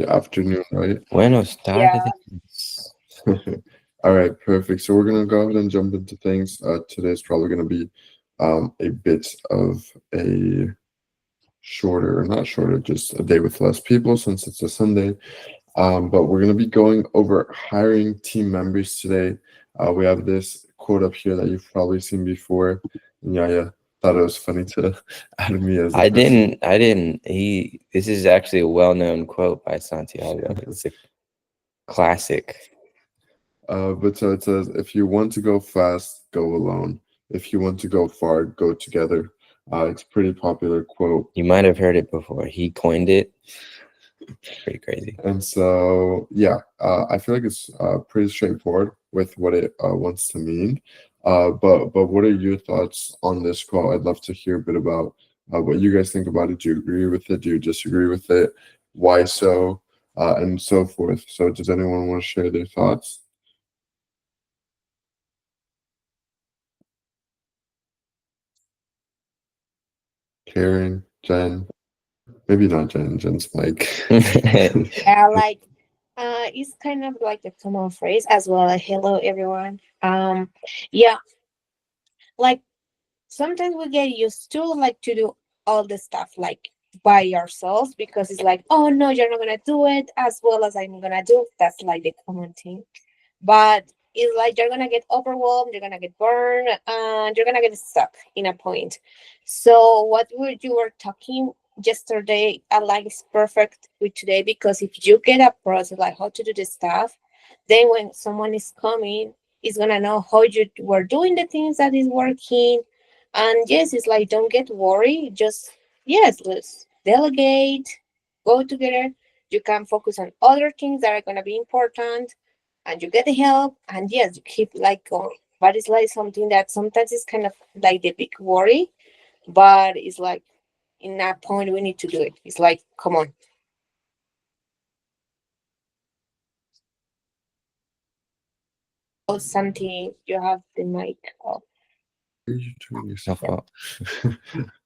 afternoon, right? Buenos Yeah. tardes. All right, perfect. So we're gonna go ahead and jump into things. Today's probably gonna be a bit of a shorter, or not shorter, just a day with less people since it's a Sunday. But we're gonna be going over hiring team members today. We have this quote up here that you've probably seen before. And yeah, thought it was funny to add me as the I person. didn't. I didn't. This is actually a well-known quote by Santiago. It's a classic. But so it says, if you want to go fast, go alone. If you want to go far, go together. It's a pretty popular quote. You might have heard it before. He coined it. Pretty crazy. And so, yeah, I feel like it's pretty straightforward with what it wants to mean. But what are your thoughts on this quote? I'd love to hear a bit about what you guys think about it. Do you agree with it? Do you disagree with it? Why so? And so forth. So, does anyone want to share their thoughts? Karen, Jen, maybe not Jen. Jen's Mike. Yeah, like it's kind of like a common phrase as well. Like, hello everyone. Yeah, like sometimes we get used to like to do all the stuff like by ourselves because it's like, oh no, you're not gonna do it as well as I'm gonna do. That's like the common thing. But it's like you're gonna get overwhelmed, you're gonna get burned, and you're gonna get stuck in a point. So you were talking yesterday aligns perfect with today because if you get a process like how to do this stuff, then when someone is coming, is gonna know how you were doing the things that is working. And yes, it's like don't get worried, just yes, let's delegate, go together. You can focus on other things that are gonna be important and you get the help and yes you keep like going, but it's like something that sometimes is kind of like the big worry, but it's like in that point we need to do it. It's like come on. Oh, something you have the mic off. You turn No yourself fault.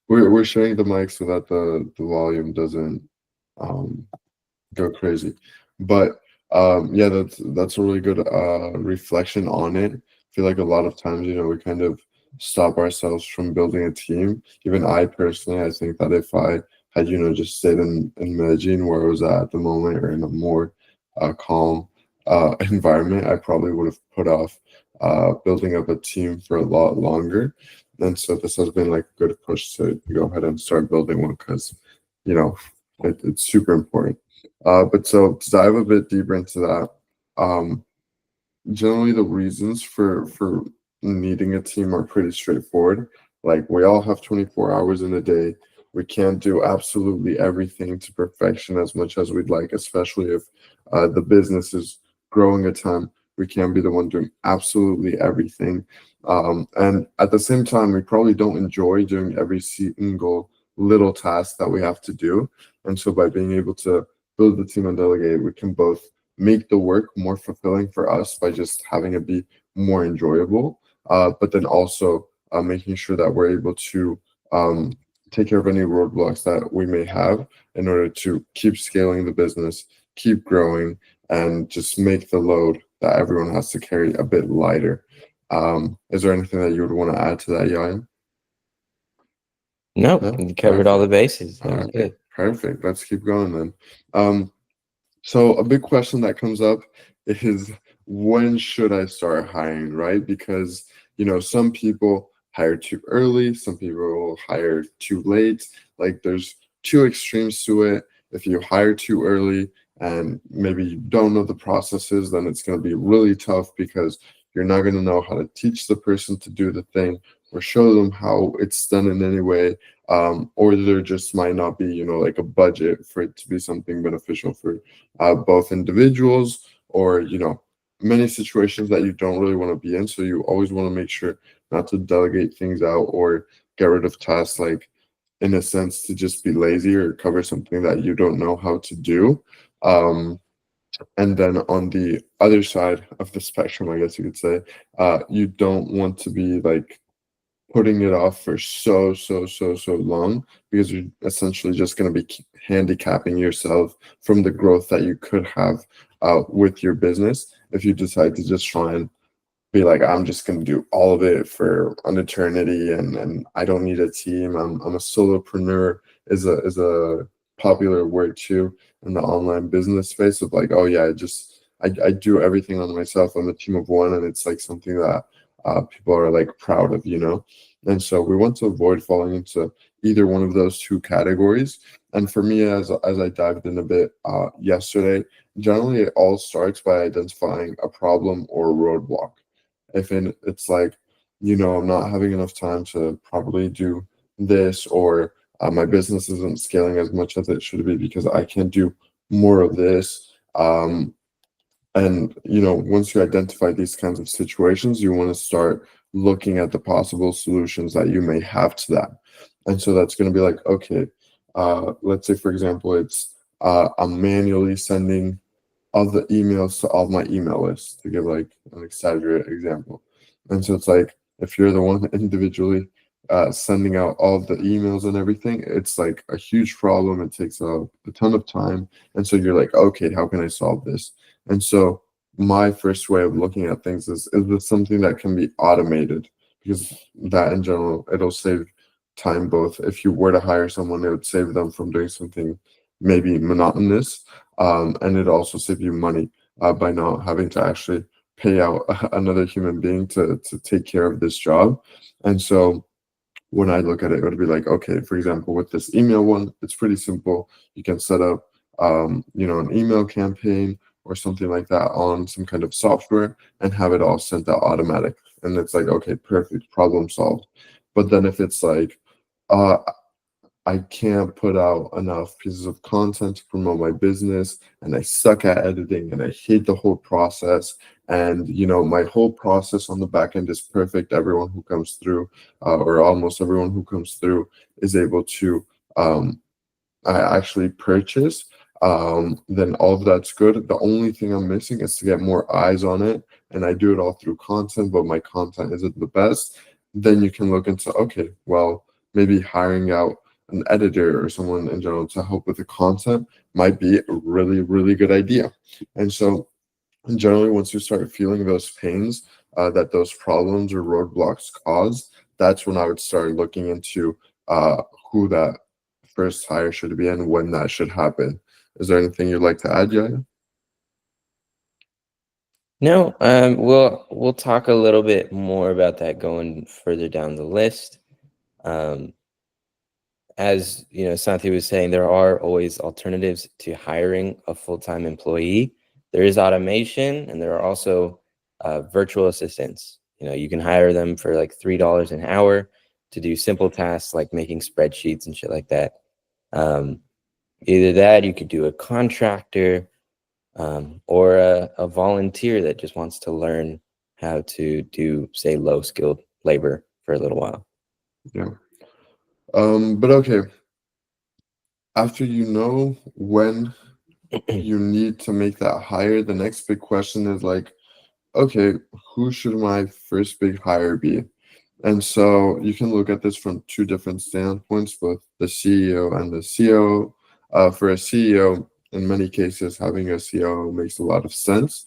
we're sharing the mic so that the volume doesn't um go crazy. But yeah, that's a really good reflection on it. I feel like a lot of times, we kind of stop ourselves from building a team. Even I personally, I think that if I had, just stayed in Medellin where I was at the moment or in a more calm environment, I probably would have put off building up a team for a lot longer. And so this has been like a good push to go ahead and start building one because, you know, it's super important. But so to dive a bit deeper into that, um, generally the reasons for needing a team are pretty straightforward. Like we all have 24 hours in a day. We can't do absolutely everything to perfection as much as we'd like, especially if the business is growing a ton. We can't be the one doing absolutely everything. And at the same time, we probably don't enjoy doing every single little task that we have to do. And so by being able to build the team and delegate, we can both make the work more fulfilling for us by just having it be more enjoyable, but then also making sure that we're able to take care of any roadblocks that we may have in order to keep scaling the business, keep growing, and just make the load that everyone has to carry a bit lighter. Is there anything that you would want to add to that, Yayan? Nope. No? You covered all the bases. That All was right, good. perfect. Let's keep going then. So a big question that comes up is when should I start hiring, right? Because, some people hire too early, some people hire too late. Like there's two extremes to it. If you hire too early and maybe you don't know the processes, then it's going to be really tough because you're not going to know how to teach the person to do the thing or show them how it's done in any way. Or there just might not be, like a budget for it to be something beneficial for both individuals or many situations that you don't really want to be in, so you always want to make sure not to delegate things out or get rid of tasks, like in a sense to just be lazy or cover something that you don't know how to do. And then on the other side of the spectrum, I guess you could say, you don't want to be like putting it off for so long, because you're essentially just going to be handicapping yourself from the growth that you could have with your business if you decide to just try and be like, I'm just going to do all of it for an eternity, and I don't need a team. I'm a solopreneur is a popular word too in the online business space of like, oh yeah, I do everything on myself. I'm a team of one, and it's like something that people are like proud of, you know? And so we want to avoid falling into either one of those two categories. And for me, as I dived in a bit yesterday, generally it all starts by identifying a problem or a roadblock. It's like, you know, I'm not having enough time to probably do this, or my business isn't scaling as much as it should be because I can't do more of this. And, you know, once you identify these kinds of situations, you want to start looking at the possible solutions that you may have to that. And so that's going to be like, okay, let's say, for example, it's I'm manually sending all the emails to all my email lists, to give like an exaggerated example. And so it's like, if you're the one individually sending out all of the emails and everything, it's like a huge problem. It takes a ton of time. And so you're like, okay, how can I solve this? And so my first way of looking at things is this something that can be automated? Because that in general, it'll save time. Both if you were to hire someone, it would save them from doing something maybe monotonous, and it also save you money by not having to actually pay out another human being to take care of this job. And so when I look at it, it would be like, okay, for example, with this email one, it's pretty simple. You can set up you know, an email campaign or something like that on some kind of software and have it all sent out automatic. And it's like, okay, perfect, problem solved. But then if it's like, I can't put out enough pieces of content to promote my business, and I suck at editing, and I hate the whole process, and you know, my whole process on the back end is perfect. Everyone who comes through, or almost everyone who comes through, is able to actually purchase. Then all of that's good. The only thing I'm missing is to get more eyes on it, and I do it all through content, but my content isn't the best. Then you can look into, okay, well, maybe hiring out an editor or someone in general to help with the content might be a really good idea. And so generally, once you start feeling those pains that those problems or roadblocks cause, that's when I would start looking into who that first hire should be and when that should happen. Is there anything you'd like to add, Yaya? No, we'll talk a little bit more about that going further down the list. As you know, Santi was saying, there are always alternatives to hiring a full-time employee. There is automation, and there are also virtual assistants. You know, you can hire them for like $3 an hour to do simple tasks like making spreadsheets and shit like that. Either that, you could do a contractor, or a volunteer that just wants to learn how to do, say, low-skilled labor for a little while. Yeah. But okay, after you know when you need to make that hire, the next big question is like, okay, who should my first big hire be? And so you can look at this from two different standpoints, both the CEO and the COO. For a CEO, in many cases, having a COO makes a lot of sense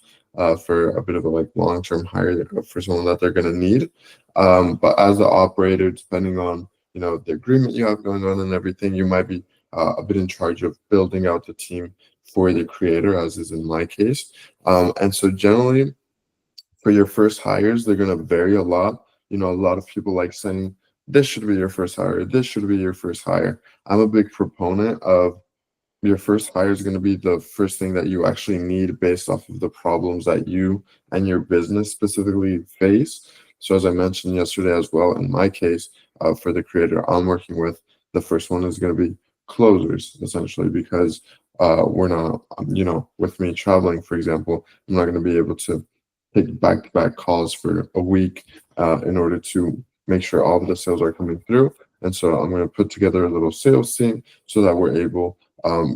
for a bit of a like long-term hire for someone that they're going to need. But as an operator, depending on, you know, the agreement you have going on and everything, you might be a bit in charge of building out the team for the creator, as is in my case. And so generally, for your first hires, they're going to vary a lot. You know, a lot of people like saying, this should be your first hire, this should be your first hire. I'm a big proponent of your first hire is going to be the first thing that you actually need based off of the problems that you and your business specifically face. So as I mentioned yesterday as well, in my case, for the creator I'm working with, the first one is going to be closers, essentially, because we're not, you know, with me traveling, for example, I'm not going to be able to take back-to-back calls for a week in order to make sure all of the sales are coming through. And so I'm going to put together a little sales team so that we're able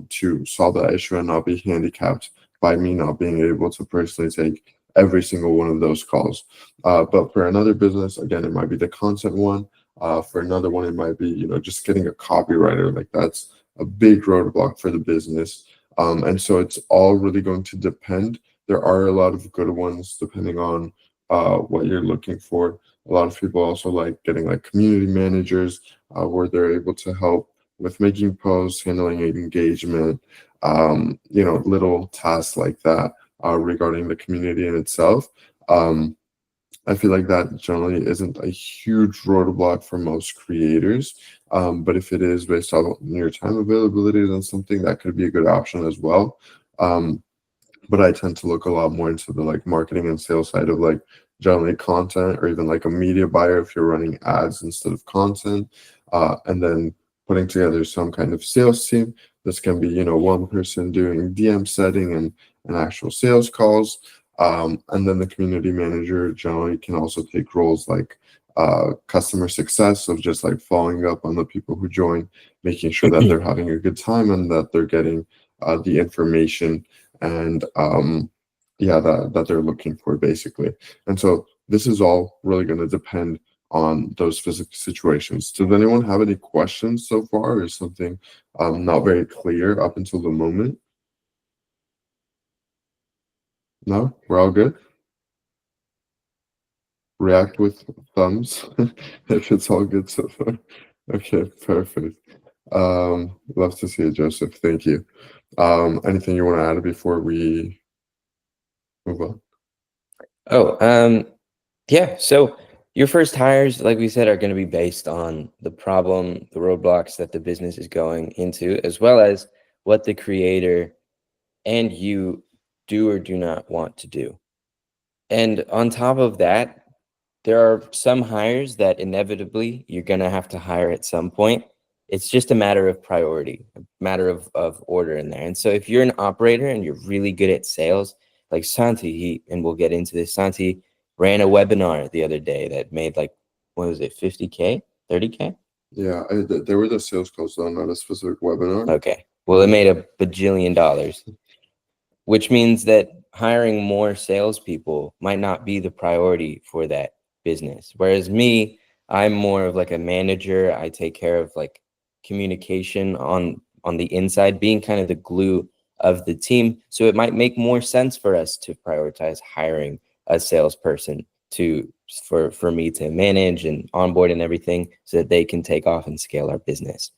to solve that issue and not be handicapped by me not being able to personally take every single one of those calls. But for another business, again, it might be the content one. For another one, it might be, just getting a copywriter. Like that's a big roadblock for the business. And so it's all really going to depend. There are a lot of good ones depending on what you're looking for. A lot of people also like getting like community managers where they're able to help with making posts, handling engagement, little tasks like that regarding the community in itself. I feel like that generally isn't a huge roadblock for most creators. But if it is based on your time availability, then something that could be a good option as well. But I tend to look a lot more into the like marketing and sales side of like generally content, or even like a media buyer if you're running ads instead of content, and then putting together some kind of sales team. This can be, one person doing DM setting and actual sales calls. And then the community manager generally can also take roles like customer success, of just like following up on the people who join, making sure that they're having a good time and that they're getting the information and that they're looking for, basically. And so this is all really going to depend on those physical situations. Does anyone have any questions so far, or is something not very clear up until the moment? No, we're all good. React with thumbs if it's all good so far. Okay, perfect. Love to see it, Joseph. Thank you. Anything you want to add before we move on? Yeah. So your first hires, like we said, are going to be based on the problem, the roadblocks that the business is going into, as well as what the creator and you do or do not want to do. And on top of that, there are some hires that inevitably you're going to have to hire at some point. It's just a matter of priority, a matter of order in there. And so if you're an operator and you're really good at sales, like Santi, and we'll get into this, Santi ran a webinar the other day that made like, what was it, 50K, 30K? Yeah, there were the sales calls though, not a specific webinar. Okay. Well, it made a bajillion dollars, which means that hiring more salespeople might not be the priority for that business. Whereas me, I'm more of like a manager. I take care of like communication on the inside, being kind of the glue of the team. So it might make more sense for us to prioritize hiring a salesperson for me to manage and onboard and everything, so that they can take off and scale our business.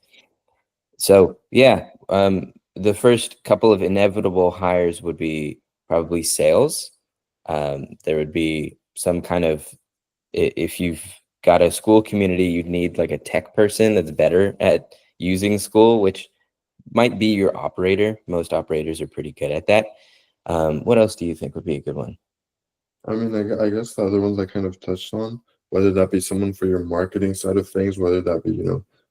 So yeah, the first couple of inevitable hires would be probably sales. There would be some kind of, if you've got a school community, you'd need like a tech person that's better at using school, which might be your operator. Most operators are pretty good at that. What else do you think would be a good one? I mean, I guess the other ones I kind of touched on, whether that be someone for your marketing side of things, whether that be,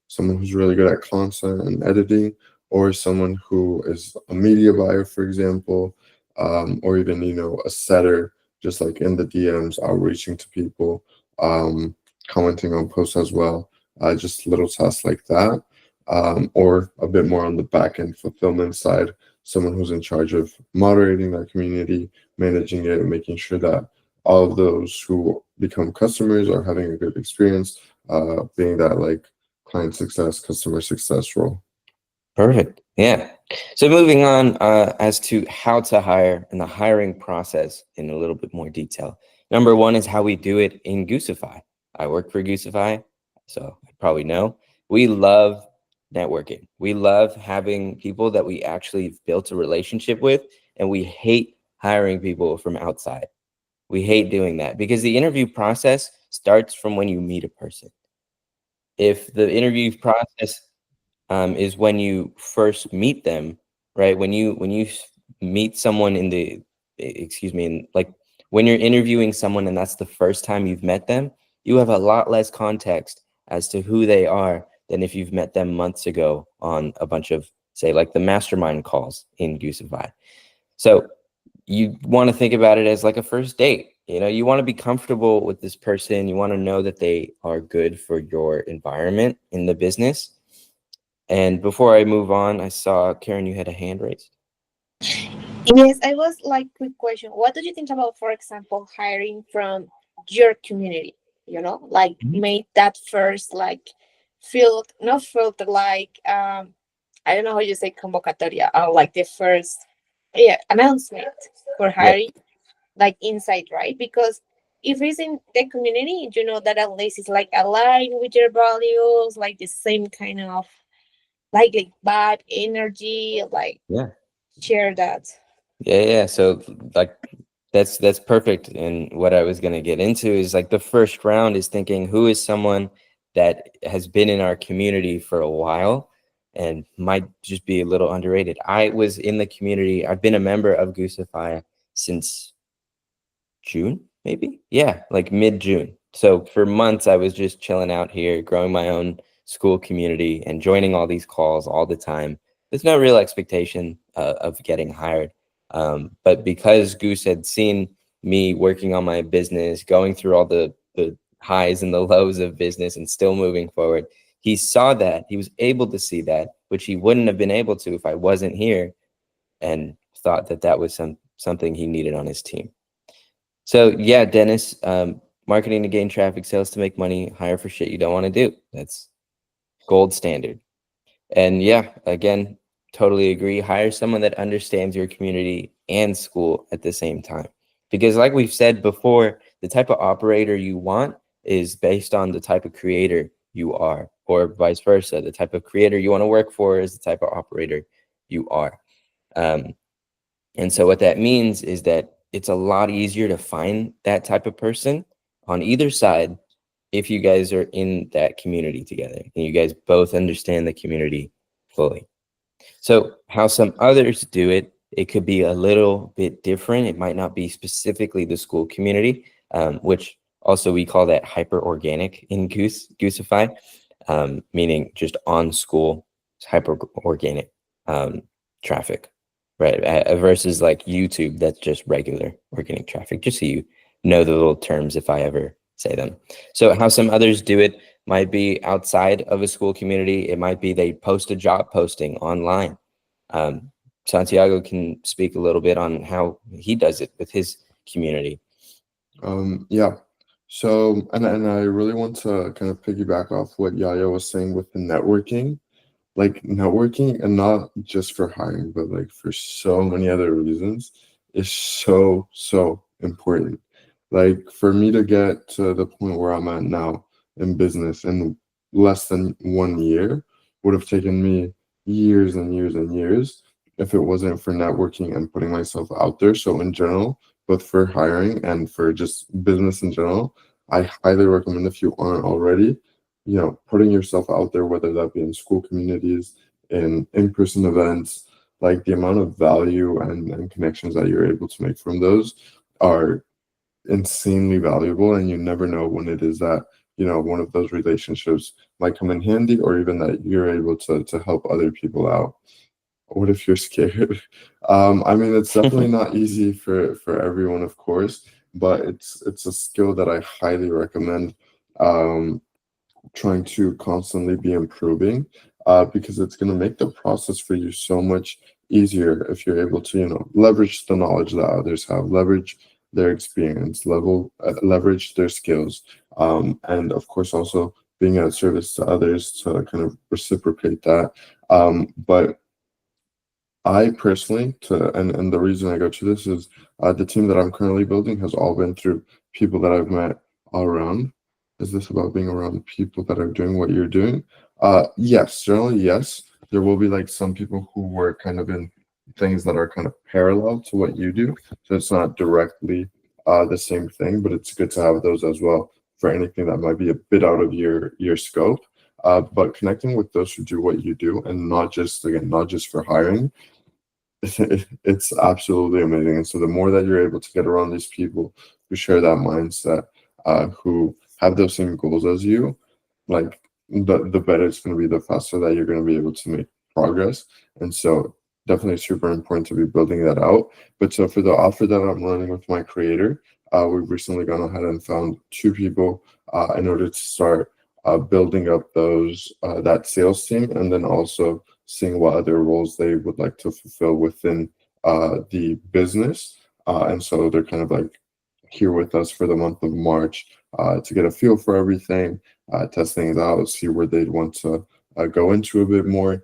someone who's really good at content and editing, or someone who is a media buyer, for example, or even, a setter, just like in the DMs, outreaching to people, commenting on posts as well, just little tasks like that, or a bit more on the back end fulfillment side, someone who's in charge of moderating that community, managing it, and making sure that all of those who become customers are having a good experience, being that like client success, customer success role. Perfect. Yeah. So moving on as to how to hire and the hiring process in a little bit more detail. Number one is how we do it in Goosify. I work for Goosify, so I probably know. We love networking. We love having people that we actually built a relationship with, and we hate hiring people from outside. We hate doing that because the interview process starts from when you meet a person. If the interview process is when you first meet them, right? When you meet someone like when you're interviewing someone and that's the first time you've met them, you have a lot less context as to who they are than if you've met them months ago on a bunch of, say, like the mastermind calls in Goosify. So you want to think about it as like a first date. You want to be comfortable with this person. You want to know that they are good for your environment in the business. And before I move on, I saw, Karen, you had a hand raised. Yes, I was like, quick question. What do you think about, for example, hiring from your community? like Mhm. made that first like field, not field, like I don't know how you say convocatoria, like the first, yeah, announcement for Yeah. hiring, like inside, right? Because if it's in the community, that at least it's like aligned with your values, like the same kind of like vibe, energy, like Yeah. share that. Yeah. So like that's perfect. And what I was gonna get into is like the first round is thinking who is someone that has been in our community for a while and might just be a little underrated. I was in the community. I've been a member of Goosify since June, maybe. Yeah, like mid-June. So for months, I was just chilling out here, growing my own school community and joining all these calls all the time. There's no real expectation of getting hired. But because Goose had seen me working on my business, going through all the highs and the lows of business and still moving forward, he saw that. He was able to see that, which he wouldn't have been able to if I wasn't here, and thought that that was something he needed on his team. So yeah, Dennis, marketing to gain traffic, sales to make money, hire for shit you don't want to do. That's gold standard. And yeah, again, totally agree. Hire someone that understands your community and school at the same time. Because like we've said before, the type of operator you want is based on the type of creator you are, or vice versa. The type of creator you want to work for is the type of operator you are. Um, and so what that means is that it's a lot easier to find that type of person on either side if you guys are in that community together and you guys both understand the community fully. So how some others do it, it could be a little bit different. It might not be specifically the school community, which also we call that hyper organic in Goosify, meaning just on school hyper organic traffic, right? Versus like YouTube, that's just regular organic traffic, just so you know the little terms if I ever say them. So how some others do it might be outside of a school community. It might be they post a job posting online. Santiago can speak a little bit on how he does it with his community. Yeah. So, and I really want to kind of piggyback off what Yaya was saying with the networking, like networking, and not just for hiring, but like for so many other reasons, is so important. Like for me to get to the point where I'm at now in business in less than 1 year would have taken me years and years and years if it wasn't for networking and putting myself out there. So in general, both for hiring and for just business in general, I highly recommend, if you aren't already, putting yourself out there, whether that be in school communities, in-person events. Like the amount of value and connections that you're able to make from those are insanely valuable, and you never know when it is that one of those relationships might come in handy, or even that you're able to help other people out. What if you're scared? I mean, it's definitely not easy for everyone, of course, but it's a skill that I highly recommend trying to constantly be improving, because it's going to make the process for you so much easier if you're able to leverage the knowledge that others have, leverage their experience, leverage their skills, and of course also being at service to others to kind of reciprocate that. But I personally, and the reason I go to this is the team that I'm currently building has all been through people that I've met all around. Is this about being around people that are doing what you're doing? Yes, generally, yes. There will be like some people who work kind of in things that are kind of parallel to what you do. So it's not directly the same thing, but it's good to have those as well for anything that might be a bit out of your scope. But connecting with those who do what you do, and not just, again, not just for hiring, it's absolutely amazing. And so the more that you're able to get around these people who share that mindset, who have those same goals as you, like the better it's going to be, the faster that you're going to be able to make progress. And so definitely super important to be building that out. But so for the offer that I'm running with my creator, we've recently gone ahead and found 2 people in order to start building up that sales team, and then also seeing what other roles they would like to fulfill within the business. And so they're kind of like here with us for the month of March, to get a feel for everything, test things out, see where they'd want to go into a bit more.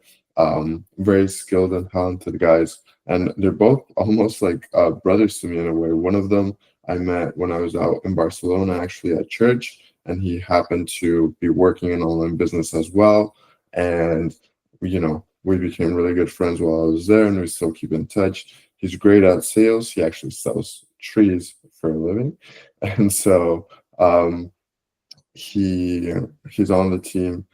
Very skilled and talented guys, and they're both almost like brothers to me in a way. One of them I met when I was out in Barcelona, actually at church, and he happened to be working in online business as well. And we became really good friends while I was there, and we still keep in touch. He's great at sales. He actually sells trees for a living, and so he's on the team.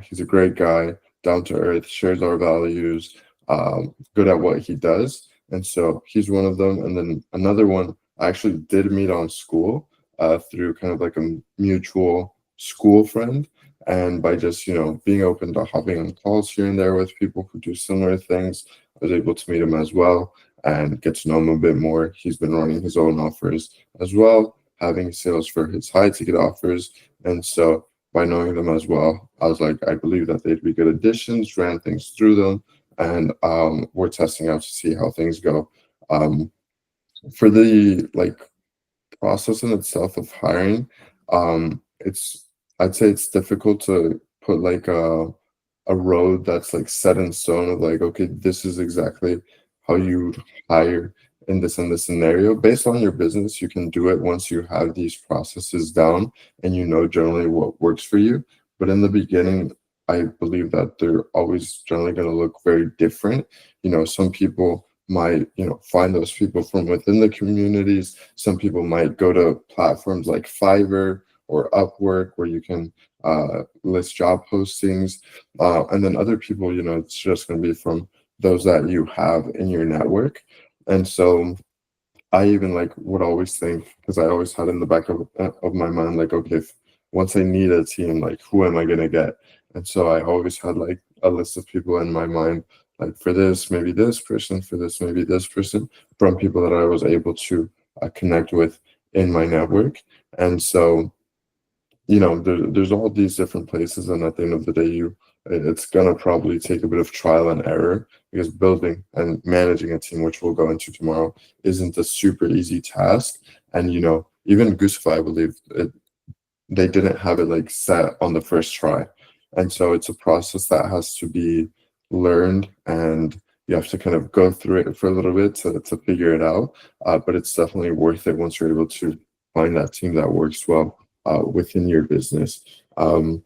He's a great guy, down to earth, shares our values, good at what he does, and so he's one of them. And then another one I actually did meet on school through kind of like a mutual school friend. And by just, being open to hopping on calls here and there with people who do similar things, I was able to meet him as well and get to know him a bit more. He's been running his own offers as well, having sales for his high ticket offers. And so by knowing them as well, I was like, I believe that they'd be good additions, ran things through them, and we're testing out to see how things go. For the process in itself of hiring, I'd say it's difficult to put like a road that's like set in stone of like, okay, this is exactly how you hire in this and this scenario. Based on your business, you can do it once you have these processes down and generally what works for you. But in the beginning, I believe that they're always generally going to look very different. Some people might find those people from within the communities. Some people might go to platforms like Fiverr or Upwork, where you can list job postings, and then other people, it's just going to be from those that you have in your network. And so I even would always think, because I always had in the back of my mind, like, okay, once I need a team, like, who am I going to get? And so I always had like a list of people in my mind, like, for this, maybe this person, for this, maybe this person, from people that I was able to connect with in my network. And so, there's all these different places, and at the end of the day, it's gonna probably take a bit of trial and error, because building and managing a team, which we'll go into tomorrow, isn't a super easy task. And even Gucify, I believe they didn't have it like set on the first try, and so it's a process that has to be learned, and you have to kind of go through it for a little bit to figure it out. But it's definitely worth it once you're able to find that team that works well within your business. And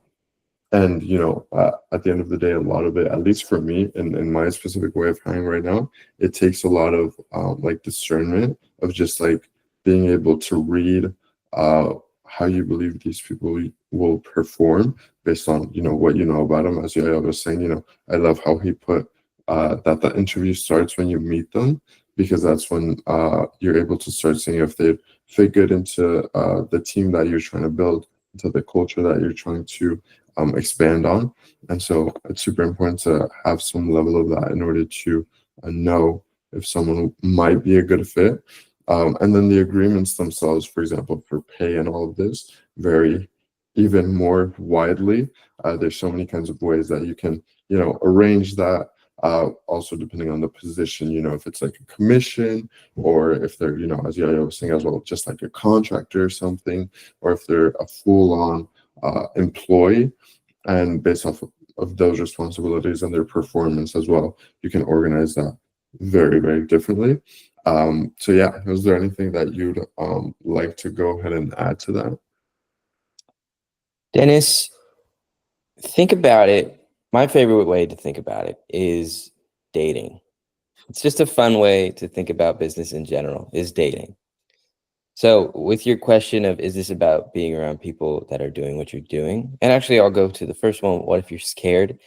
at the end of the day, a lot of it, at least for me, in my specific way of hiring right now, it takes a lot of discernment of just like being able to read how you believe these people will perform based on what you know about them. As Yaya was saying, I love how he put that the interview starts when you meet them, because that's when you're able to start seeing if they fit good into the team that you're trying to build, into the culture that you're trying to expand on. And so it's super important to have some level of that in order to know if someone might be a good fit. And then the agreements themselves, for example, for pay and all of this, vary even more widely. There's so many kinds of ways that you can arrange that. Also depending on the position, if it's like a commission, or if they're, as Yaya was saying as well, just like a contractor or something, or if they're a full-on employee, and based off of those responsibilities and their performance as well, you can organize that very, very differently. So yeah, is there anything that you'd like to go ahead and add to that? Dennis, think about it. My favorite way to think about it is dating. It's just a fun way to think about business in general, is dating. So with your question of, is this about being around people that are doing what you're doing? And actually, I'll go to the first one. What if you're scared?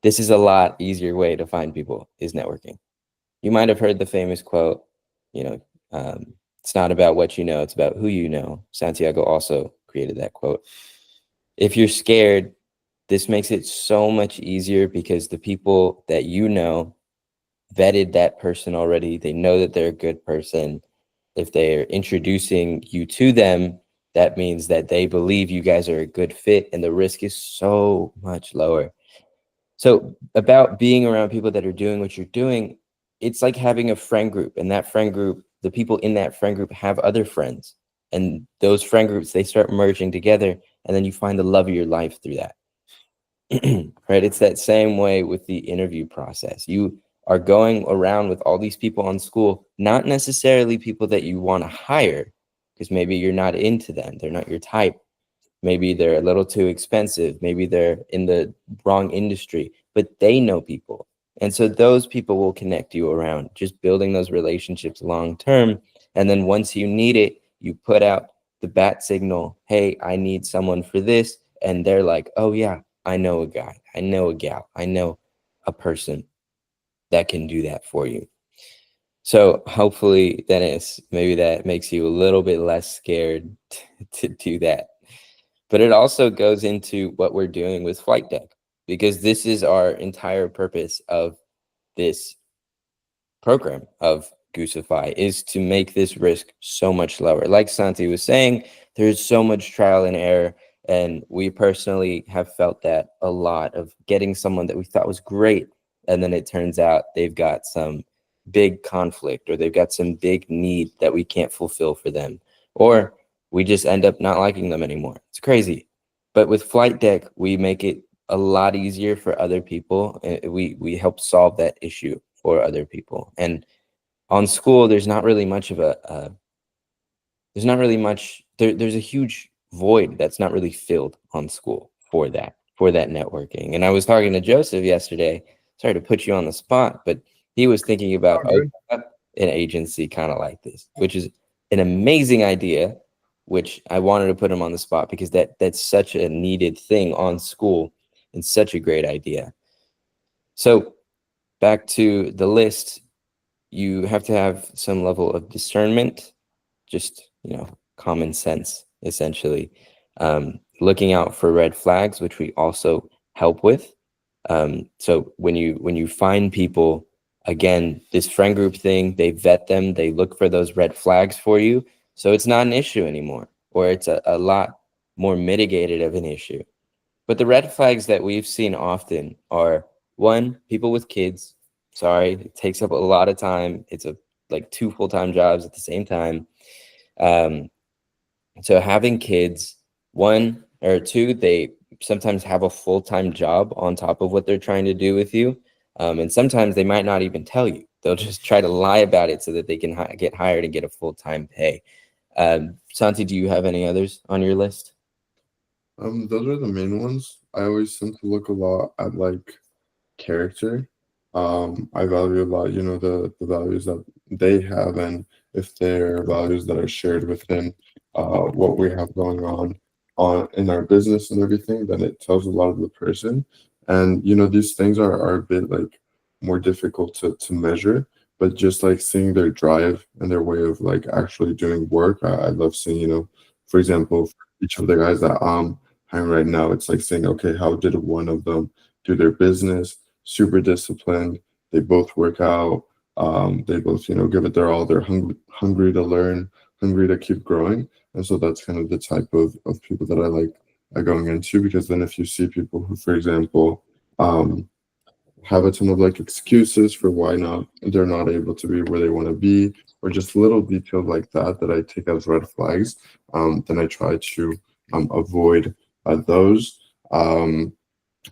This is a lot easier way to find people, is networking. You might have heard the famous quote, it's not about what you know, it's about who you know. Santiago also created that quote. If you're scared, this makes it so much easier, because the people that vetted that person already. They know that they're a good person. If they're introducing you to them, that means that they believe you guys are a good fit, and the risk is so much lower. So about being around people that are doing what you're doing, it's like having a friend group, and that friend group, the people in that friend group have other friends. and those friend groups, they start merging together, and then you find the love of your life through that. Right? It's that same way with the interview process. You are going around with all these people on school, not necessarily people that you want to hire, because maybe you're not into them, they're not your type, maybe they're a little too expensive, maybe they're in the wrong industry, but they know people, and so those people will connect you around, just building those relationships long term. And then once you need it, you put out the bat signal, hey, I need someone for this, and they're like, oh yeah, I know a guy, I know a gal, I know a person that can do that for you. So hopefully, Dennis, maybe that makes you a little bit less scared to do that. But it also goes into what we're doing with Flight Deck, because this is our entire purpose of this program of Goosify, is to make this risk so much lower. Like Santi was saying, there's so much trial and error. And we personally have felt that a lot, of getting someone that we thought was great, and then it turns out they've got some big conflict, or they've got some big need that we can't fulfill for them, or we just end up not liking them anymore. It's crazy. But with Flight Deck, we make it a lot easier for other people. We help solve that issue for other people. And on school, there's not really much of there's not really much, there's a huge void that's not really filled on school for that networking. And I was talking to Joseph yesterday, sorry to put you on the spot, but he was thinking about opening up an agency kind of like this, which is an amazing idea, which I wanted to put him on the spot because that's such a needed thing on school and such a great idea. So back to the list, you have to have some level of discernment, just, common sense, essentially. Looking out for red flags, which we also help with. So when you find people, again, this friend group thing, they vet them, they look for those red flags for you. So it's not an issue anymore, or it's a lot more mitigated of an issue. But the red flags that we've seen often are, one, people with kids. Sorry, it takes up a lot of time. It's like 2 full-time jobs at the same time. So having kids, 1 or 2, they sometimes have a full-time job on top of what they're trying to do with you. And sometimes they might not even tell you. They'll just try to lie about it so that they can get hired and get a full-time pay. Santi, do you have any others on your list? Those are the main ones. I always tend to look a lot at like character. I value a lot, the values that they have, and if they're values that are shared within what we have going on in our business and everything, then it tells a lot of the person. And these things are a bit like more difficult to measure, but just like seeing their drive and their way of like actually doing work, I love seeing, for example, for each of the guys that I'm hiring right now, it's like saying, okay, how did one of them do their business? Super disciplined. They both work out. They both, give it their all. They're hungry to learn, hungry to keep growing. And so that's kind of the type of people that I like going into, because then if you see people who, for example, have a ton of like excuses for why they're not able to be where they want to be, or just little details like that I take as red flags, then I try to avoid those.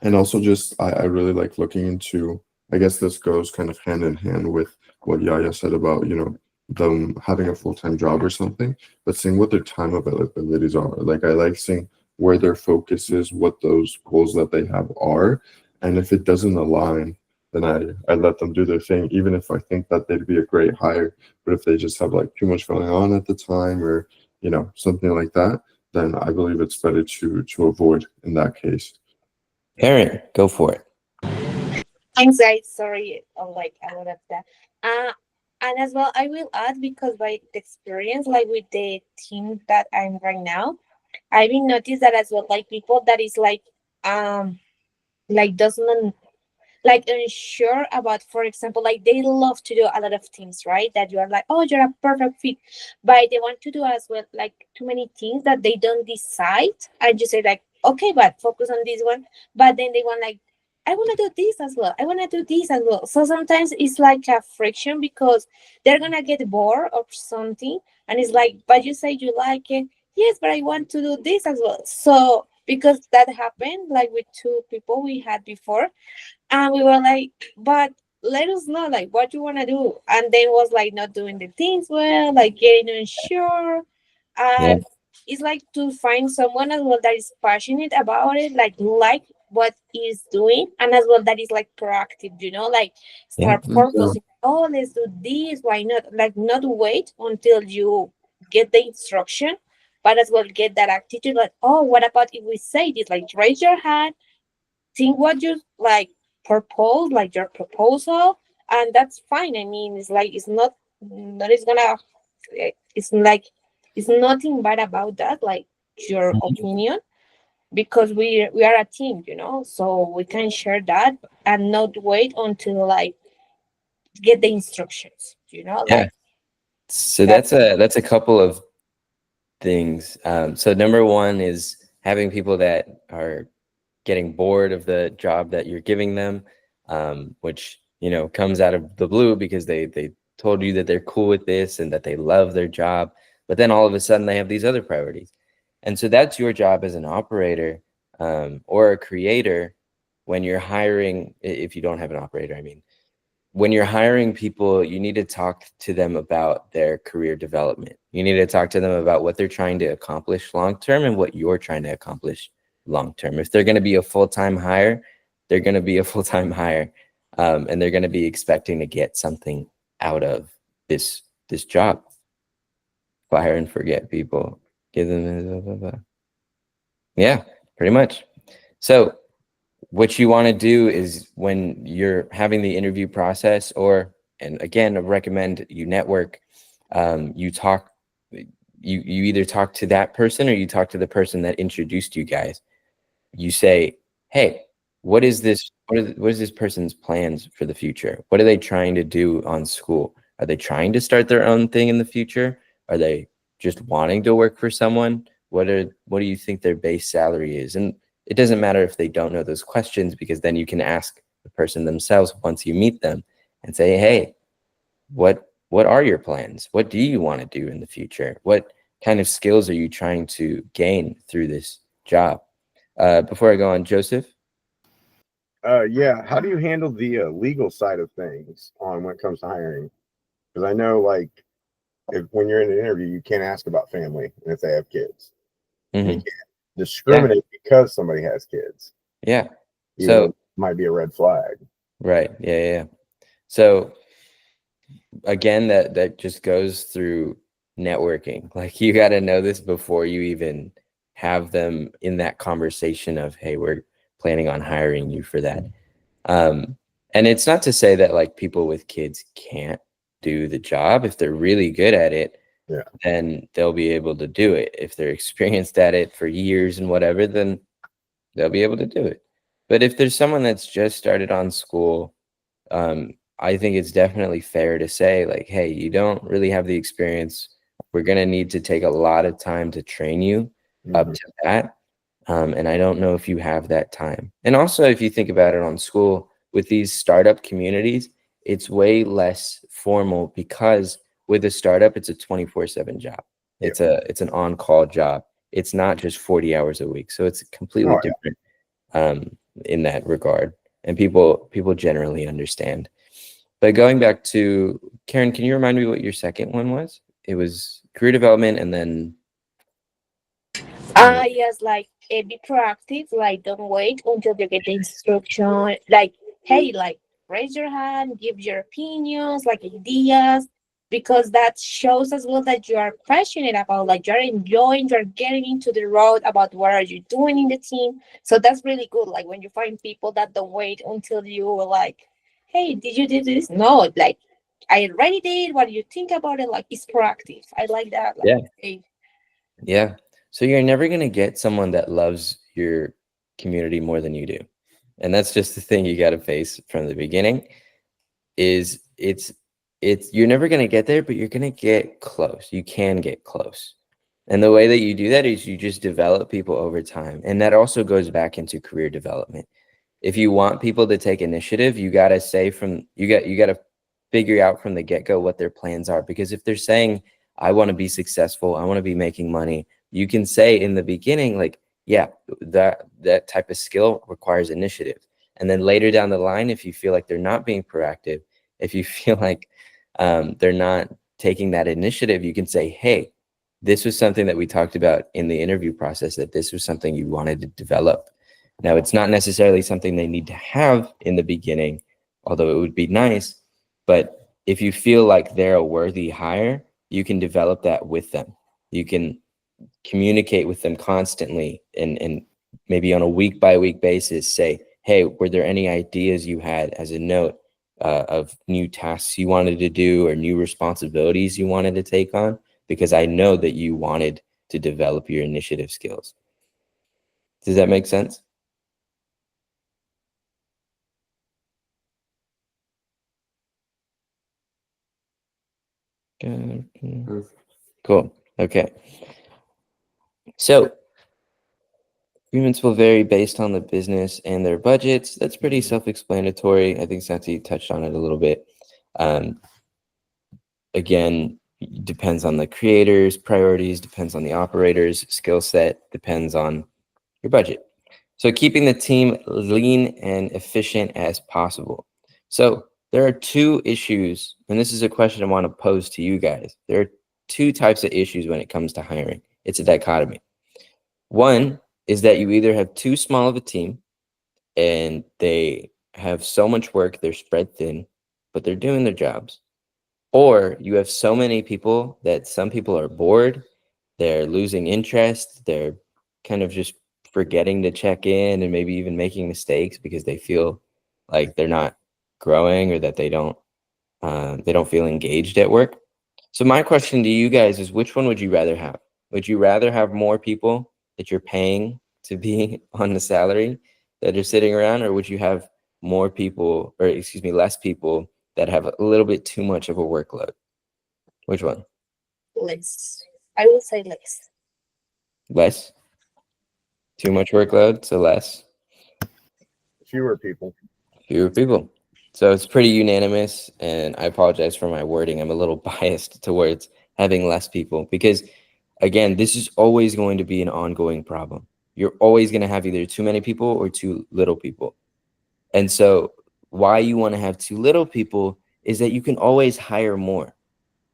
And also just, I really like looking into, I guess this goes kind of hand in hand with what Yaya said about, them having a full-time job or something, but seeing what their time availabilities are. Like I like seeing where their focus is, what those goals that they have are. And if it doesn't align, then I let them do their thing, even if I think that they'd be a great hire. But if they just have like too much going on at the time, or, something like that, then I believe it's better to avoid in that case. Aaron, go for it. Thanks, guys. Sorry, like a lot of that. And as well, I will add, because by the experience, like with the team that I'm right now, I've been noticed that as well, like people that is like doesn't like unsure about, for example, like they love to do a lot of things, right? That you are like, oh, you're a perfect fit, but they want to do as well like too many things that they don't decide, and you say like, okay, but focus on this one. But then they want like I want to do this as well. I want to do this as well. So sometimes it's like a friction because they're gonna get bored of something, and it's like, but you say you like it, yes, but I want to do this as well. So because that happened, like with two people we had before, and we were like, but let us know like what you want to do, and then was like not doing the things well, like getting unsure, Yeah. and it's like to find someone as well that is passionate about it, like what he's doing, and as well that is like proactive, like Yeah. start purposing, oh, let's do this, why not, like not wait until you get the instruction, but as well get that attitude like, oh, what about if we say this, like raise your hand, think what you like propose, like your proposal, and that's fine. I mean, it's like it's not that it's gonna. It's like it's nothing bad about that. Like your Mhm. opinion, because we are a team, so we can share that and not wait until like get the instructions. Yeah. Like So that. that's a couple of things. So number one is having people that are getting bored of the job that you're giving them, which comes out of the blue because they told you that they're cool with this and that they love their job, but then all of a sudden they have these other priorities, and so that's your job as an operator, or a creator when you're hiring. If you don't have an operator, I mean, when you're hiring people, you need to talk to them about their career development. You need to talk to them about what they're trying to accomplish long term and what you're trying to accomplish long term. If they're going to be a full-time hire, they're going to be a full-time hire, and they're going to be expecting to get something out of this job. Fire and forget people. Give them, yeah, pretty much. So what you want to do is when you're having the interview process, and again, I recommend you network. You talk, you either talk to that person or you talk to the person that introduced you guys. You say, hey, what is this? What is this person's plans for the future? What are they trying to do on school? Are they trying to start their own thing in the future? Are they just wanting to work for someone? What do you think their base salary is? And it doesn't matter if they don't know those questions, because then you can ask the person themselves once you meet them and say, hey, what are your plans? What do you want to do in the future? What kind of skills are you trying to gain through this job? Before I go on, Joseph. Yeah. How do you handle the legal side of things on when it comes to hiring? Because I know, like, if when you're in an interview, you can't ask about family and if they have kids. And you Mhm. can't discriminate because somebody has kids. Yeah. Even though So it might be a red flag. right. Yeah. So again, that just goes through networking. Like, you got to know this before you even have them in that conversation of, hey, we're planning on hiring you for that. And it's not to say that like people with kids can't do the job. If they're really good at it, Yeah. then they'll be able to do it. If they're experienced at it for years and whatever, then they'll be able to do it. But if there's someone that's just started on school, I think it's definitely fair to say, like, hey, you don't really have the experience. We're going to need to take a lot of time to train you up Mhm. to that. And I don't know if you have that time. And also, if you think about it on school, with these startup communities, it's way less formal, because with a startup, it's a 24/7 job. Yeah. It's an on-call job. It's not just 40 hours a week. So it's completely Oh, yeah. different, in that regard. And people generally understand. But going back to Karen, can you remind me what your second one was? It was career development, and then Yes, like be proactive, like don't wait until you get the instruction. Like, hey, like raise your hand, give your opinions, like ideas, because that shows as well that you are passionate about, like you're enjoying, you're getting into the road about what are you doing in the team. So that's really good. Like when you find people that don't wait until you like, hey, did you do this? No, like I already did. What do you think about it? Like it's proactive. I like that. Like, yeah. hey, Yeah. So you're never going to get someone that loves your community more than you do. And that's just the thing you got to face from the beginning, is it's you're never going to get there, but you're going to get close. You can get close. And the way that you do that is you just develop people over time. And that also goes back into career development. if you want people to take initiative, you got to say you got to figure out from the get-go what their plans are. Because if they're saying, I want to be successful, I want to be making money, you can say in the beginning, like, yeah, that type of skill requires initiative. And then later down the line, if you feel like they're not being proactive, if you feel like they're not taking that initiative, you can say, hey, this was something that we talked about in the interview process, that this was something you wanted to develop. Now, it's not necessarily something they need to have in the beginning, although it would be nice. But if you feel like they're a worthy hire, you can develop that with them. You can communicate with them constantly and maybe on a week-by-week basis say, hey, were there any ideas you had as a note of new tasks you wanted to do or new responsibilities you wanted to take on? Because I know that you wanted to develop your initiative skills. Does that make sense? Cool. Okay. So agreements will vary based on the business and their budgets. That's pretty self-explanatory. I think Santi touched on it a little bit. Again, depends on the creators' priorities, depends on the operator's skill set, depends on your budget. So keeping the team lean and efficient as possible. So there are two issues, and this is a question I want to pose to you guys. There are two types of issues when it comes to hiring. It's a dichotomy. One is that you either have too small of a team and they have so much work, they're spread thin, but they're doing their jobs. Or you have so many people that some people are bored, they're losing interest, they're kind of just forgetting to check in and maybe even making mistakes because they feel like they're not growing or that they don't feel engaged at work. So my question to you guys is, which one would you rather have? Would you rather have more people that you're paying to be on the salary that are sitting around, or would you have more people, or excuse me, less people that have a little bit too much of a workload? Which one? Less. I will say less. Less? Too much workload, so less? Fewer people. Fewer people. So it's pretty unanimous, and I apologize for my wording. I'm a little biased towards having less people because, again, this is always going to be an ongoing problem. You're always going to have either too many people or too little people. And so why you want to have too little people is that you can always hire more,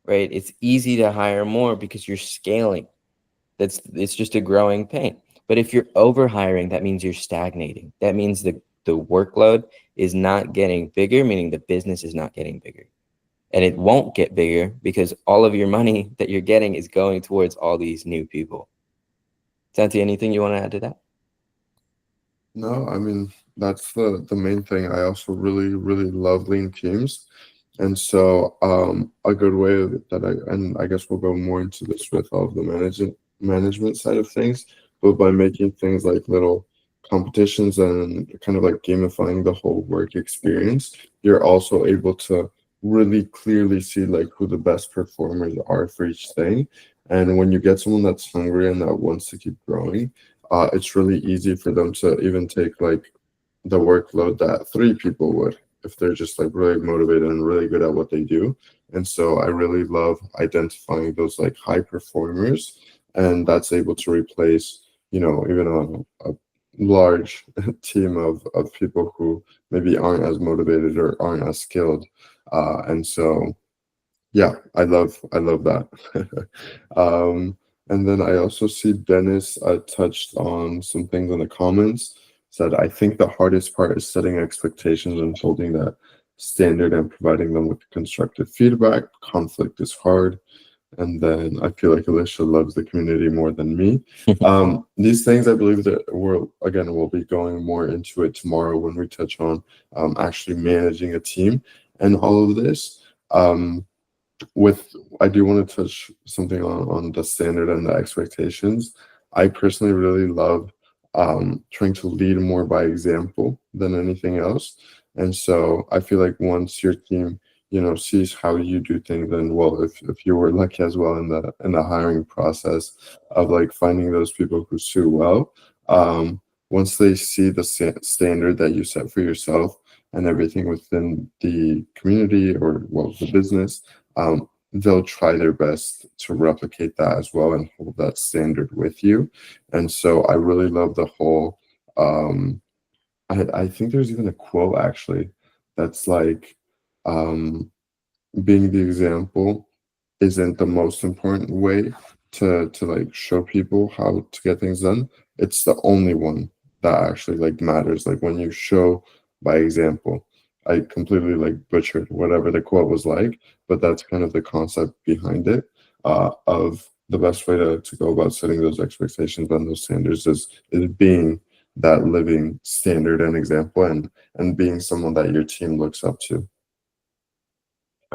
right? It's easy to hire more because you're scaling. It's just a growing pain. But if you're over hiring, that means you're stagnating. That means the workload is not getting bigger, meaning the business is not getting bigger. And it won't get bigger because all of your money that you're getting is going towards all these new people. Santi, anything you want to add to that? No, I mean, that's the main thing. I also really, really love lean teams. And so a good way and I guess we'll go more into this with all of the management side of things, but by making things like little competitions and kind of like gamifying the whole work experience, you're also able to really clearly see like who the best performers are for each thing. And when you get someone that's hungry and that wants to keep growing, it's really easy for them to even take like the workload that 3 people would if they're just like really motivated and really good at what they do. And so I really love identifying those like high performers, and that's able to replace, even a large team of people who maybe aren't as motivated or aren't as skilled. And so, yeah, I love that. And then I also see Dennis touched on some things in the comments. Said, I think the hardest part is setting expectations and holding that standard and providing them with constructive feedback. Conflict is hard. And then I feel like Alicia loves the community more than me. These things, I believe that we'll be going more into it tomorrow when we touch on actually managing a team and all of this. I do want to touch something on the standard and the expectations. I personally really love trying to lead more by example than anything else. And so I feel like once your team, sees how you do things, then if you were lucky as well in the hiring process of like finding those people who suit well, once they see the standard that you set for yourself and everything within the community or well the business, they'll try their best to replicate that as well and hold that standard with you. And so I really love the whole I think there's even a quote actually that's like being the example isn't the most important way to like show people how to get things done. It's the only one that actually like matters. Like when you show by example. I completely like butchered whatever the quote was like, but that's kind of the concept behind it. Of the best way to go about setting those expectations and those standards is being that living standard and example and being someone that your team looks up to.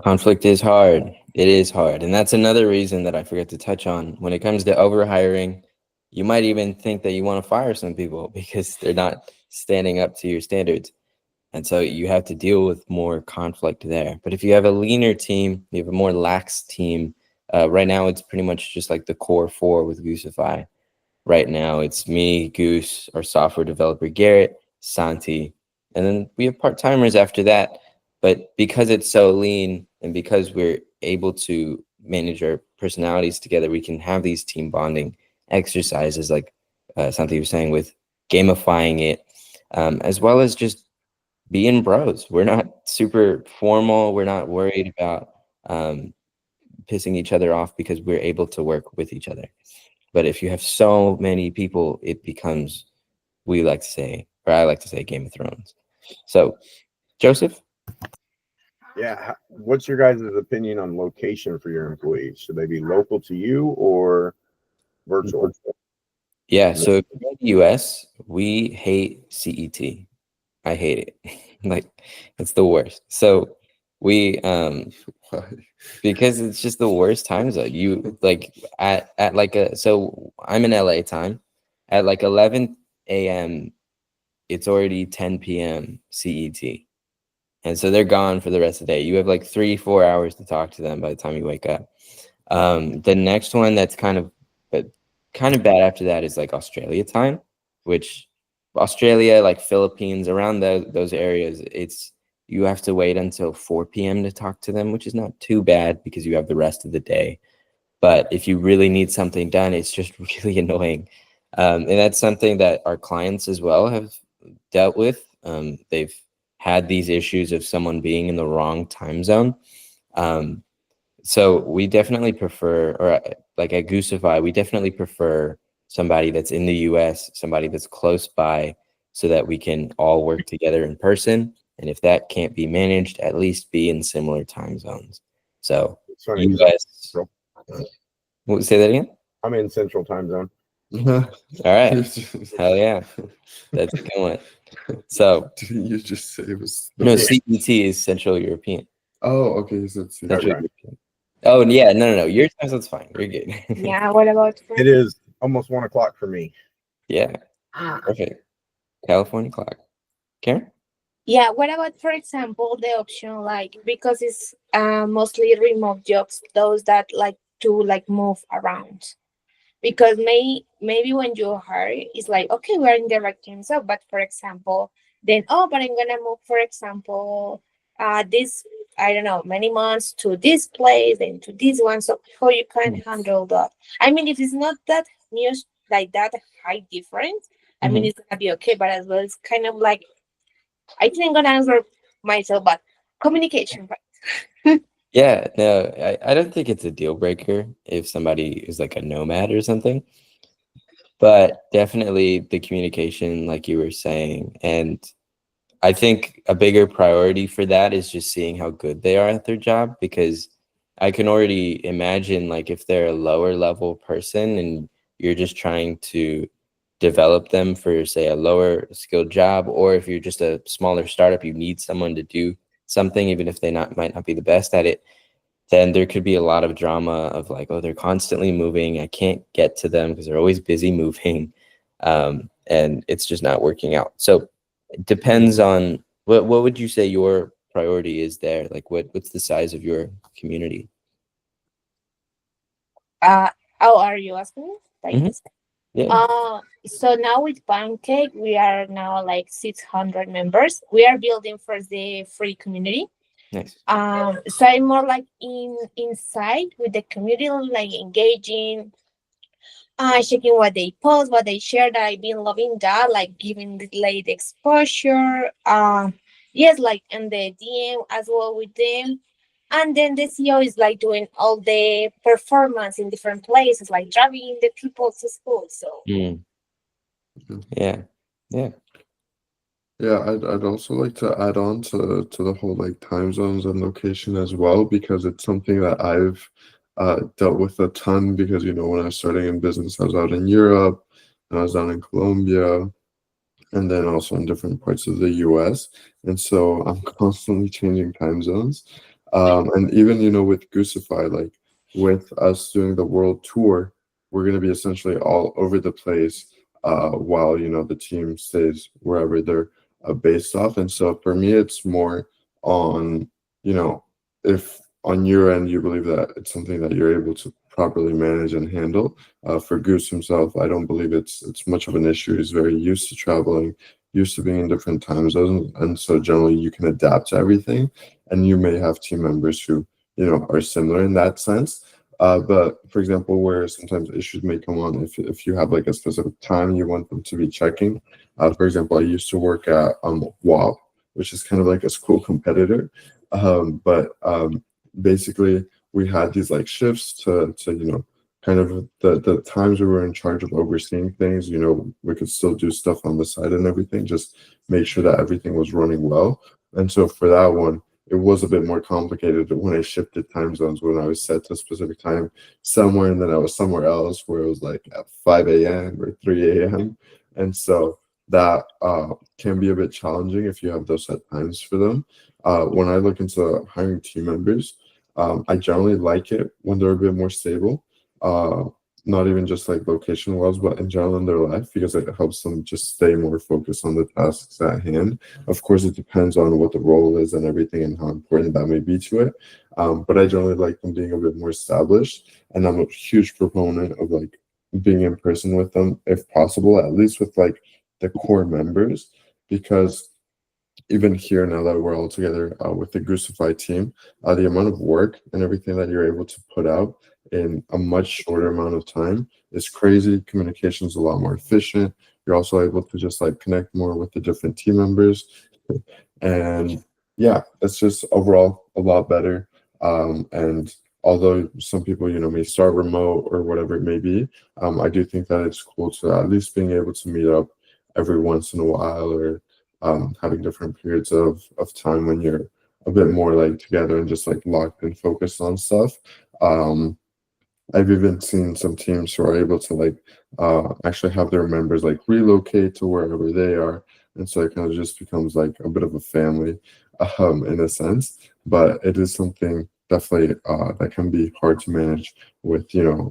Conflict is hard. It is hard. And that's another reason that I forgot to touch on. When it comes to overhiring, you might even think that you want to fire some people because they're not standing up to your standards. And so you have to deal with more conflict there. But if you have a leaner team, you have a more lax team. Right now, it's pretty much just like the core four with Goosify. Right now, it's me, Goose, our software developer, Garrett, Santi, and then we have part-timers after that. But because it's so lean and because we're able to manage our personalities together, we can have these team bonding exercises like Santi was saying with gamifying it, as well as just being bros. We're not super formal. We're not worried about pissing each other off because we're able to work with each other. But if you have so many people, it becomes, we like to say, or I like to say, Game of Thrones. So, Joseph? Yeah. What's your guys' opinion on location for your employees? Should they be local to you or virtual? Yeah. So, if you're in the US, we hate CET. I hate it. Like, it's the worst. So, we, because it's just the worst time zone. You like at like so I'm in LA time at like 11 a.m. It's already 10 p.m. CET. And so they're gone for the rest of the day. You have like 3-4 hours to talk to them by the time you wake up. The next one that's kind of bad after that is like Australia time, which Australia, like Philippines, around those areas, you have to wait until 4 p.m. to talk to them, which is not too bad because you have the rest of the day. But if you really need something done, it's just really annoying. And that's something that our clients as well have dealt with. They've had these issues of someone being in the wrong time zone. So we definitely prefer, or like at Goosify, we definitely prefer somebody that's in the US, somebody that's close by so that we can all work together in person. And if that can't be managed, at least be in similar time zones. So US, say that again? I'm in Central Time Zone. All right. Hell yeah. That's a good one. So Didn't you just say it was no, CET is Central European. Oh, okay. So it's Central Okay. European. Oh yeah, no. Your time zone's fine. You're good. Yeah, what about It is almost 1 o'clock for me. Yeah. Perfect. California clock. Karen? Yeah, what about, for example, the option like because it's mostly remote jobs, those that like to like move around. Because maybe when you hire, it's like, okay, we're in the right team. So, but for example, then but I'm gonna move, for example, this I don't know, many months to this place, then to this one. So how you can handle that? I mean, if it's not that news like that high difference, I mean it's gonna be okay, but as well it's kind of like I think I'm gonna answer myself, but communication, right? Yeah, no, I don't think it's a deal breaker if somebody is like a nomad or something. But definitely the communication, like you were saying. And I think a bigger priority for that is just seeing how good they are at their job, because I can already imagine like if they're a lower level person and you're just trying to develop them for say a lower skilled job, or if you're just a smaller startup, you need someone to do something, even if they might not be the best at it, then there could be a lot of drama of like, oh, they're constantly moving. I can't get to them because they're always busy moving. And it's just not working out. So it depends on what would you say your priority is there? Like what's the size of your community? How are you asking? Like Mhm. this? Yeah. So now with Pancake, we are now like 600 members. We are building for the free community. Nice. So I'm more like inside with the community, like engaging, checking what they post, what they share. That I've been loving that, like giving the late exposure. Yes, like in the DM as well with them. And then the CEO is like doing all the performance in different places, like driving the people to school. So Mm. Yeah. Yeah. Yeah, I'd also like to add on to the whole like time zones and location as well, because it's something that I've dealt with a ton, because when I was starting in business, I was out in Europe, and I was down in Colombia, and then also in different parts of the US. And so I'm constantly changing time zones. And even, with Goosify, like with us doing the world tour, we're going to be essentially all over the place while, the team stays wherever they're based off. And so for me, it's more on, if on your end you believe that it's something that you're able to properly manage and handle. For Goose himself, I don't believe it's much of an issue. He's very used to traveling, used to being in different time zones, and so generally you can adapt to everything. And you may have team members who are similar in that sense. But for example, where sometimes issues may come on if you have like a specific time you want them to be checking. For example, I used to work at WOP, which is kind of like a school competitor. But basically we had these like shifts to kind of the times we were in charge of overseeing things. We could still do stuff on the side and everything, just make sure that everything was running well. And so for that one, it was a bit more complicated when I shifted time zones, when I was set to a specific time somewhere and then I was somewhere else where it was like at 5 a.m. or 3 a.m. And so that can be a bit challenging if you have those set times for them. When I look into hiring team members, I generally like it when they're a bit more stable, not even just like location wise, but in general in their life, because it helps them just stay more focused on the tasks at hand. Of course, it depends on what the role is and everything and how important that may be to it. But I generally like them being a bit more established, and I'm a huge proponent of like being in person with them if possible, at least with like the core members, because even here, now that we're all together with the Goosify team, the amount of work and everything that you're able to put out in a much shorter amount of time is crazy. Communication is a lot more efficient. You're also able to just like connect more with the different team members. And yeah, it's just overall a lot better. And although some people, may start remote or whatever it may be, I do think that it's cool to at least being able to meet up every once in a while, or having different periods of time when you're a bit more like together and just like locked and focused on stuff. I've even seen some teams who are able to like actually have their members like relocate to wherever they are, and so it kind of just becomes like a bit of a family in a sense. But it is something definitely that can be hard to manage with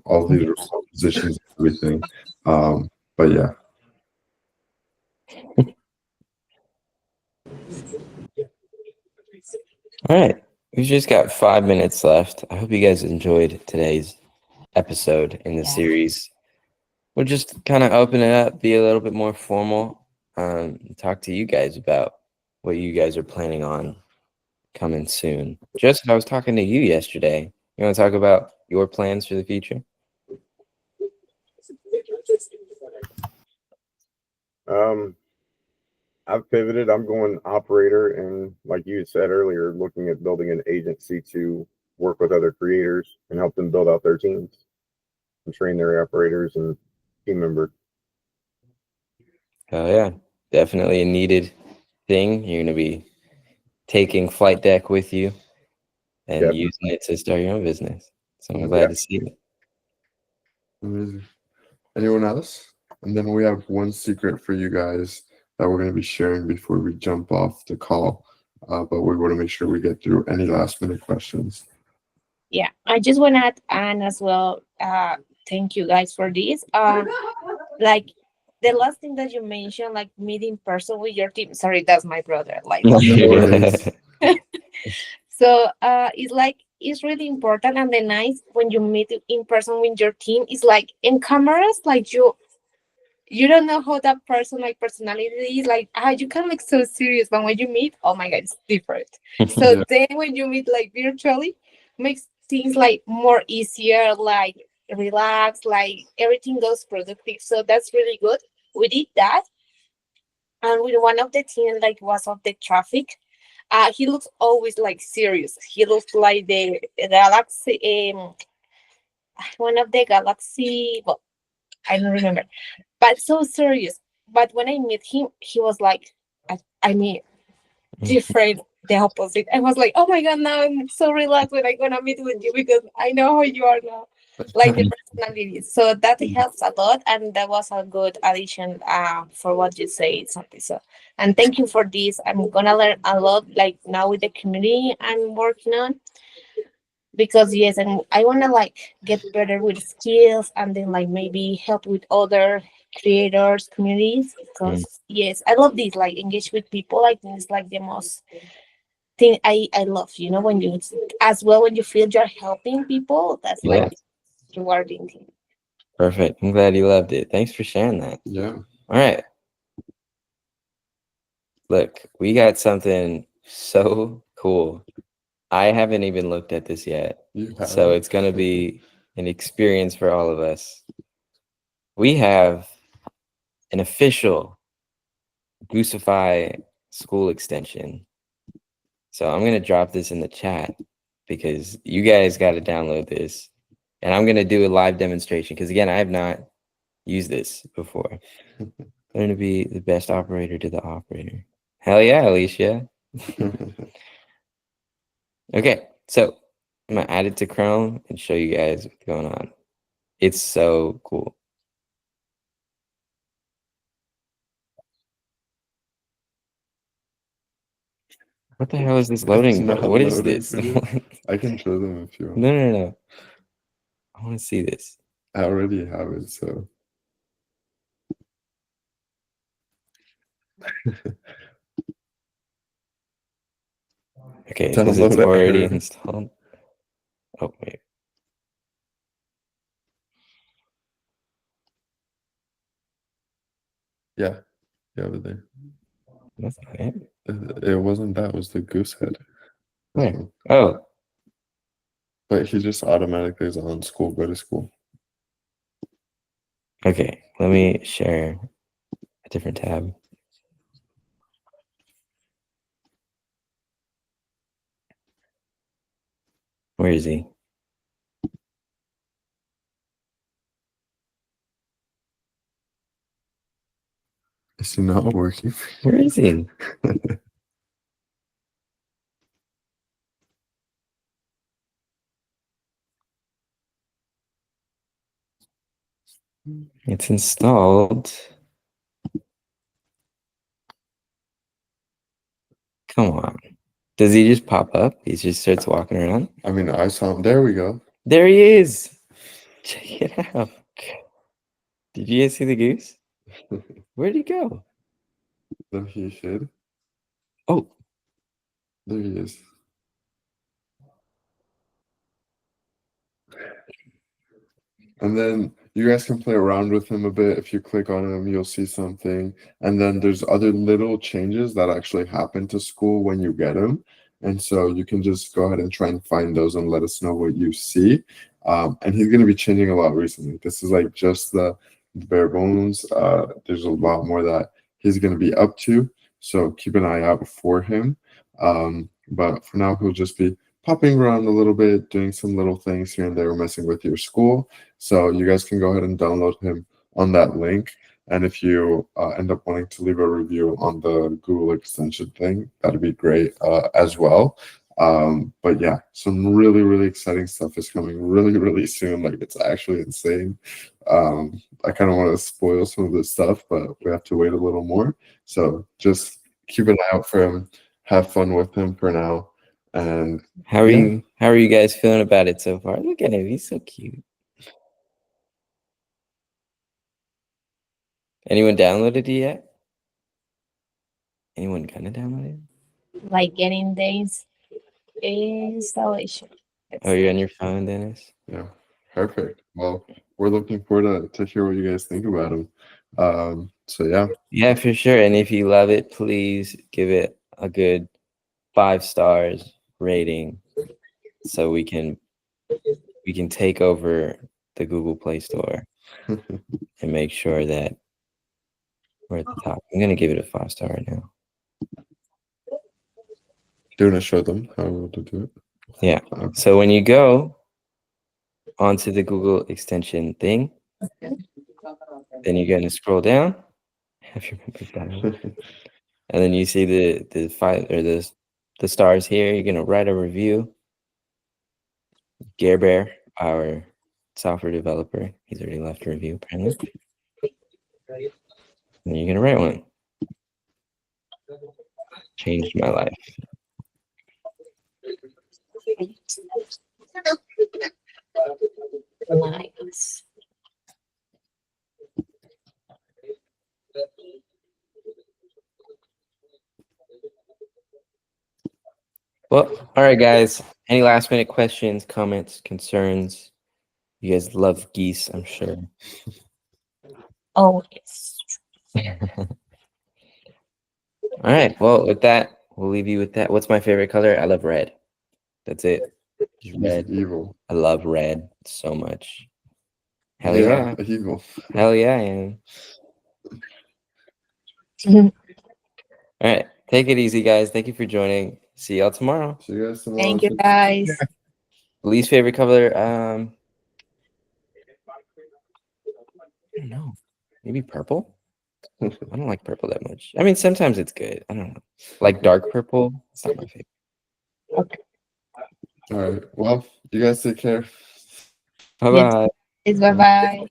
all these positions and everything. But yeah. All right. We've just got 5 minutes left. I hope you guys enjoyed today's episode in the series. We'll just kind of open it up, be a little bit more formal, talk to you guys about what you guys are planning on coming soon. Joseph, I was talking to you yesterday. You want to talk about your plans for the future? I've pivoted. I'm going operator, and like you said earlier, looking at building an agency to work with other creators and help them build out their teams and train their operators and team members. Oh yeah, definitely a needed thing. You're gonna be taking Flight Deck with you and Yep. using it to start your own business. So I'm glad to see it. Amazing. Anyone else? And then we have one secret for you guys that we're going to be sharing before we jump off the call. But we want to make sure we get through any last minute questions. yeah, I just want to add as well. Thank you guys for this. Like the last thing that you mentioned, like meeting person with your team. Sorry, that's my brother. Like No worries. so, it's like it's really important, and the nice when you meet in person with your team is like in cameras, like you don't know how that person like personality is. Like, you can look so serious, but when you meet, oh my god, it's different. So Yeah. then when you meet like virtually, makes things like more easier, like relax, like everything goes productive. So that's really good. We did that, and with one of the teams like was of the traffic. He looks always like serious. He looks like the galaxy, one of the galaxy. Well, I don't remember, but so serious. But when I met him, he was like, I mean, different, the opposite. I was like, oh my god, now I'm so relaxed when I'm gonna meet with you because I know how you are now, like the personality. So that helps a lot, and that was a good addition for what you say, something. So, and thank you for this. I'm gonna learn a lot, like now with the community I'm working on, because yes, and I want to like get better with skills and then like maybe help with other creators communities, because yes, I love this, like engage with people. I think it's like the most thing I love, when you, as well, when you feel you're helping people, that's like Yeah, rewarding thing. perfect. I'm glad you loved it. Thanks for sharing that. Yeah. All right. Look, we got something so cool. I haven't even looked at this yet. You So have. it's going to be an experience for all of us. We have an official Goosify school extension. So I'm going to drop this in the chat because you guys got to download this. And I'm going to do a live demonstration because, again, I have not used this before. I'm going to be the best operator to the operator. Hell yeah, Alicia. Okay, so I'm going to add it to Chrome and show you guys what's going on. It's so cool. What the hell is this loading? not What is loading this? for you. I can show them if you want. No. I want to see this. I already have it, so Okay, it says it's download already error. installed. Oh, wait. Yeah. You have it there. That's not it. It wasn't that, it was the goose head. Where? Oh, But he just automatically is on school, go to school. okay. Let me share a different tab. Where is he? Is he not working? Where is he? It's installed. Come on. Does he just pop up? He just starts walking around? I mean, I saw him. There we go. There he is. Check it out. Did you guys see the goose? Where'd he go? Then he should. Oh, There he is. And then you guys can play around with him a bit. If you click on him, you'll see something. And then there's other little changes that actually happen to school when you get him. And so you can just go ahead and try and find those and let us know what you see. And he's going to be changing a lot recently. This is like just the bare bones. There's a lot more that he's going to be up to. So keep an eye out for him. But for now, he'll just be popping around a little bit, doing some little things here and there, messing with your school. So you guys can go ahead and download him on that link. And if you end up wanting to leave a review on the Google extension thing, that'd be great as well. But yeah, some really, really exciting stuff is coming really, really soon. Like, it's actually insane. I kind of want to spoil some of this stuff, but we have to wait a little more. So just keep an eye out for him. Have fun with him for now. And how are Yeah. you guys feeling about it so far? Look at him. He's so cute. Anyone downloaded it yet? Anyone gonna download it? Like getting the installation. Oh, you're on your phone, Dennis? yeah, perfect. Well, we're looking forward to hear what you guys think about him. So yeah, Yeah, for sure. And if you love it, please give it a good 5 stars rating so we can take over the Google Play Store and make sure that we're at the top. I'm gonna give it a 5-star right now. do you want to show them how to do it? Yeah. So when you go onto the Google extension thing, then you're gonna scroll down. Have your members download. And then you see the 5 or the stars here. You're gonna write a review. Gare Bear, our software developer, he's already left a review apparently. And you're gonna write one. Changed my life. Nice. Well, all right, guys. Any last minute questions, comments, concerns? You guys love geese, I'm sure. Oh, yes. All right. Well, with that, we'll leave you with that. What's my favorite color? I love red. That's it. Just He's red. evil. I love red so much. Hell yeah. Evil. Hell yeah, I am. Mhm. All right. Take it easy, guys. Thank you for joining. See y'all tomorrow. See you guys tomorrow. Thank you, guys. Least favorite color? I don't know. Maybe purple? I don't like purple that much. I mean, sometimes it's good. I don't know. Like dark purple? It's not my favorite. All right. Well, you guys take care. Bye-bye. Bye bye.